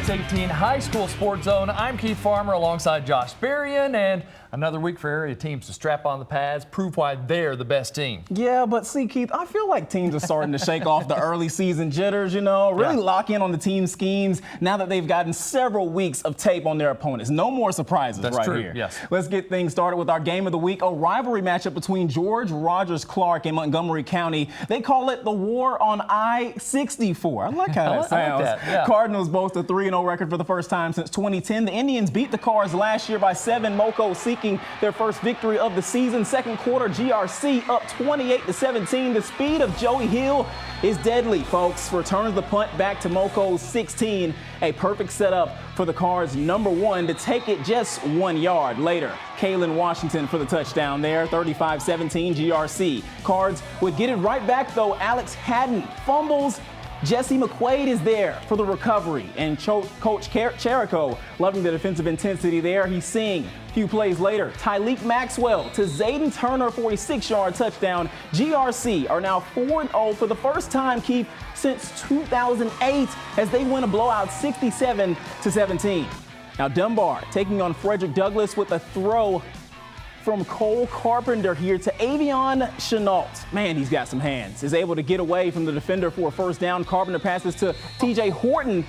618 High School Sports Zone. I'm Keith Farmer alongside Josh BRYAN, and another week for area teams to strap on the pads, prove why they're the best team. Yeah, but see, Keith, I feel like teams are starting to shake off the early season jitters, really lock in on the team schemes now that they've gotten several weeks of tape on their opponents. No more surprises. That's right true. here. Yes. Let's get things started with our game of the week, a rivalry matchup between George Rogers Clark and Montgomery County. They call it the War on I-64. I like how that sounds. Like that. Yeah. Cardinals boast a 3-0 record for the first time since 2010. The Indians beat the Cards last year by 7. Moco seeking their first victory of the season. Second quarter, GRC up 28-17. The speed of Joey Hill is deadly, folks. Returns the punt back to Moco's 16. A perfect setup for the Cards' number 1 to take it just 1 yard later. Kalen Washington for the touchdown there, 35-17 GRC. Cards would get it right back, though. Alex Haddon fumbles. Jesse McQuaid is there for the recovery, and Coach Cherico loving the defensive intensity there. He's seeing a few plays later. Tyleek Maxwell to Zayden Turner for a 6-yard touchdown. GRC are now 4-0 for the first time, Keith, since 2008 as they win a blowout 67-17. Now Dunbar taking on Frederick Douglass with a throw from Cole Carpenter here to Avion Chenault. Man, he's got some hands. Is able to get away from the defender for a first down. Carpenter passes to TJ Horton,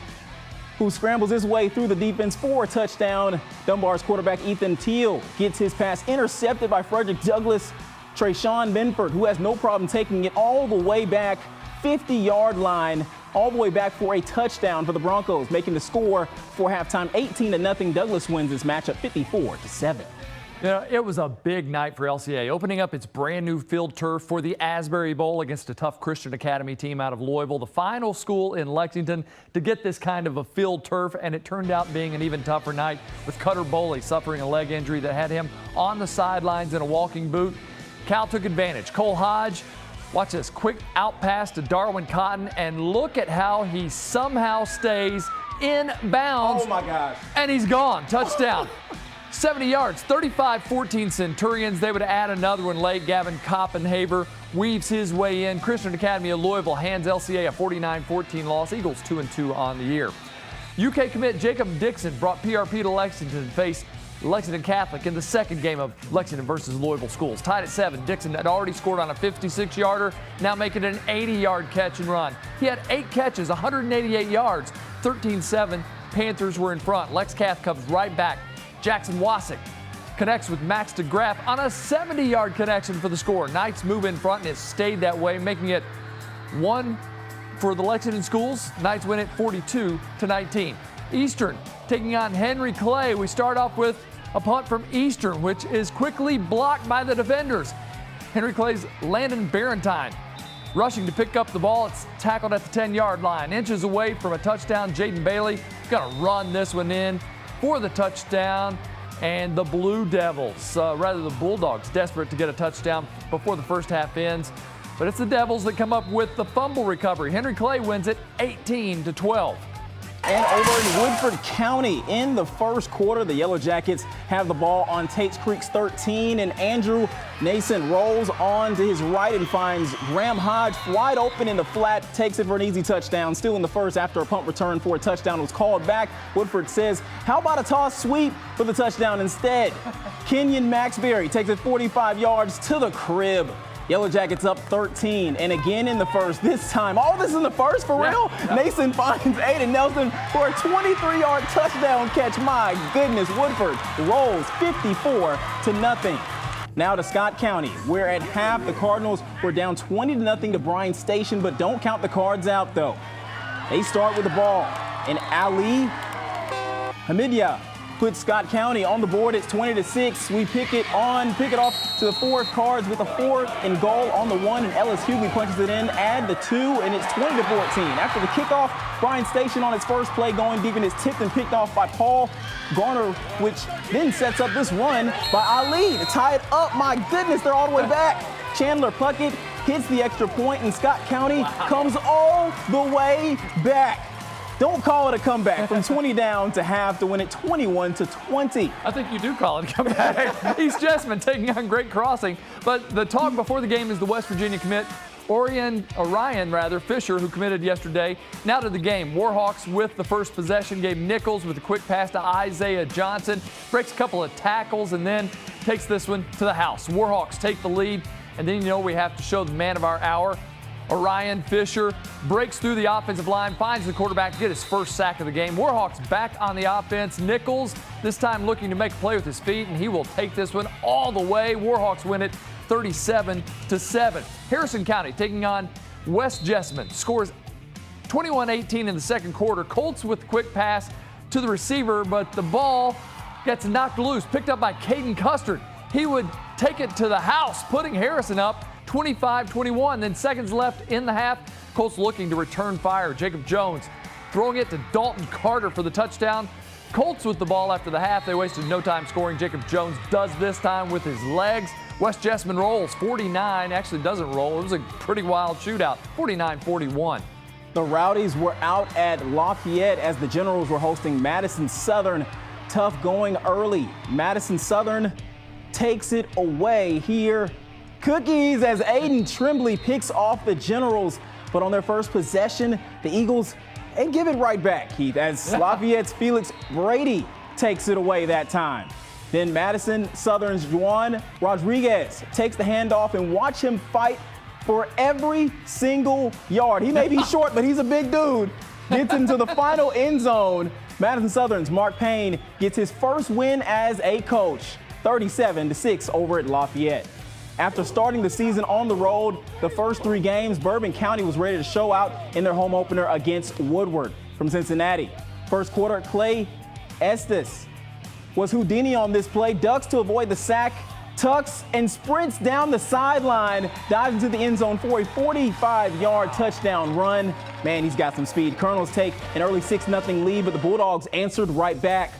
who scrambles his way through the defense for a touchdown. Dunbar's quarterback Ethan Teal gets his pass intercepted by Frederick Douglass. Trayshawn Benford, who has no problem taking it all the way back, 50-yard line, all the way back for a touchdown for the Broncos, making the score for halftime 18-0. Douglass wins this matchup 54-7. You know, it was a big night for LCA, opening up its brand new field turf for the Asbury Bowl against a tough Christian Academy team out of Louisville, the final school in Lexington to get this kind of a field turf, and it turned out being an even tougher night with Cutter Boley suffering a leg injury that had him on the sidelines in a walking boot. Cal took advantage. Cole Hodge, watch this quick out pass to Darwin Cotton, and look at how he somehow stays in bounds. Oh my gosh. And he's gone. Touchdown. 70 yards, 35-14 Centurions. They would add another one late. Gavin Koppenhaver weaves his way in. Christian Academy of Louisville hands LCA a 49-14 loss. Eagles 2-2 on the year. UK commit Jacob Dixon brought PRP to Lexington to face Lexington Catholic in the second game of Lexington versus Louisville Schools. Tied at 7, Dixon had already scored on a 56-yarder, now making it an 80-yard catch and run. He had 8 catches, 188 yards, 13-7. Panthers were in front. Lex Cath comes right back. Jackson Wasick connects with Max DeGraff on a 70-yard connection for the score. Knights move in front, and it stayed that way, making it 1 for the Lexington Schools. Knights win it 42-19. Eastern taking on Henry Clay. We start off with a punt from Eastern, which is quickly blocked by the defenders. Henry Clay's Landon Barentine rushing to pick up the ball. It's tackled at the 10-yard line. Inches away from a touchdown, Jaden Bailey going to run this one in for the touchdown, and the Blue Devils, rather the Bulldogs, desperate to get a touchdown before the first half ends. But it's the Devils that come up with the fumble recovery. Henry Clay wins it 18-12. And over in Woodford County in the first quarter, the Yellow Jackets have the ball on Tate's Creek's 13, and Andrew Nason rolls on to his right and finds Graham Hodge wide open in the flat, takes it for an easy touchdown. Still in the first after a punt return for a touchdown was called back. Woodford says, how about a toss sweep for the touchdown instead? Kenyon Maxberry takes it 45 yards to the crib. Yellow Jackets up 13, and again in the first. This time, all this in the first, for real? Yeah. Nason finds Aiden Nelson for a 23-yard touchdown catch. My goodness, Woodford rolls 54-0. Now to Scott County, where at half the Cardinals were down 20-0 to Bryan Station, but don't count the Cards out though. They start with the ball, and Ali Hamidia puts Scott County on the board. It's 20-6. We pick it off to the 4 Cards with a 4th and goal on the 1, and Ellis Hughley punches it in, add the 2, and it's 20-14. After the kickoff, Bryan Station on its first play going deep, and it's tipped and picked off by Paul Garner, which then sets up this run by Ali to tie it up. My goodness, they're all the way back. Chandler Puckett hits the extra point, and Scott County comes all the way back. Don't call it a comeback from 20 down to half to win it 21-20. I think you do call it a comeback. East Jessamine taking on Great Crossing. But the talk before the game is the West Virginia commit Orion Fisher, who committed yesterday. Now to the game. Warhawks with the first possession. Gabe Nichols with a quick pass to Isaiah Johnson. Breaks a couple of tackles and then takes this one to the house. Warhawks take the lead. And then we have to show the man of our hour. Orion Fisher breaks through the offensive line, finds the quarterback, get his first sack of the game. Warhawks back on the offense. Nichols this time looking to make a play with his feet, and he will take this one all the way. Warhawks win it 37-7. Harrison County taking on West Jessamine. Scores 21-18 in the second quarter. Colts with a quick pass to the receiver, but the ball gets knocked loose, picked up by Caden Custard. He would take it to the house, putting Harrison up 25-21. Then seconds left in the half. Colts looking to return fire. Jacob Jones throwing it to Dalton Carter for the touchdown. Colts with the ball after the half. They wasted no time scoring. Jacob Jones does this time with his legs. West Jessamine rolls 49. Actually doesn't roll. It was a pretty wild shootout. 49-41. The Rowdies were out at Lafayette as the Generals were hosting Madison Southern. Tough going early. Madison Southern takes it away here. Cookies as Aiden Tremblay picks off the Generals, but on their first possession, the Eagles, they give it right back, Keith, as Lafayette's Felix Brady takes it away that time. Then Madison Southern's Juan Rodriguez takes the handoff, and watch him fight for every single yard. He may be short, but he's a big dude. Gets into the final end zone. Madison Southern's Mark Payne gets his first win as a coach, 37-6 over at Lafayette. After starting the season on the road, the first 3 games, Bourbon County was ready to show out in their home opener against Woodward from Cincinnati. First quarter, Clay Estes was Houdini on this play, ducks to avoid the sack, tucks and sprints down the sideline, dives into the end zone for a 45-yard touchdown run. Man, he's got some speed. Colonels take an early 6-0 lead, but the Bulldogs answered right back.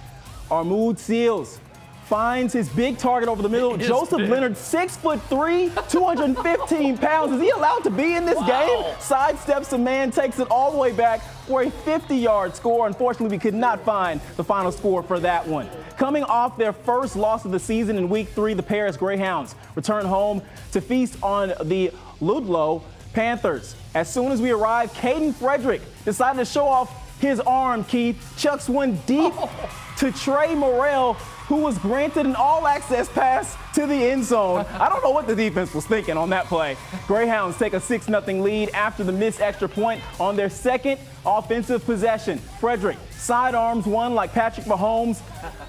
Armoud Seals finds his big target over the middle. Joseph big. Leonard, 6'3", 215 pounds. Is he allowed to be in this game? Sidesteps a man, takes it all the way back for a 50-yard score. Unfortunately, we could not find the final score for that one. Coming off their first loss of the season in Week 3, the Paris Greyhounds return home to feast on the Ludlow Panthers. As soon as we arrived, Caden Frederick decided to show off his arm, Keith. Chucks one deep to Trey Morrell, who was granted an all-access pass to the end zone. I don't know what the defense was thinking on that play. Greyhounds take a 6-0 lead after the missed extra point on their second offensive possession. Frederick sidearms one like Patrick Mahomes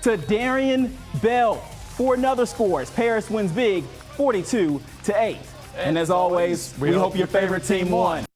to Darian Bell for another score as Paris wins big, 42-8. And as always, we hope your favorite team won.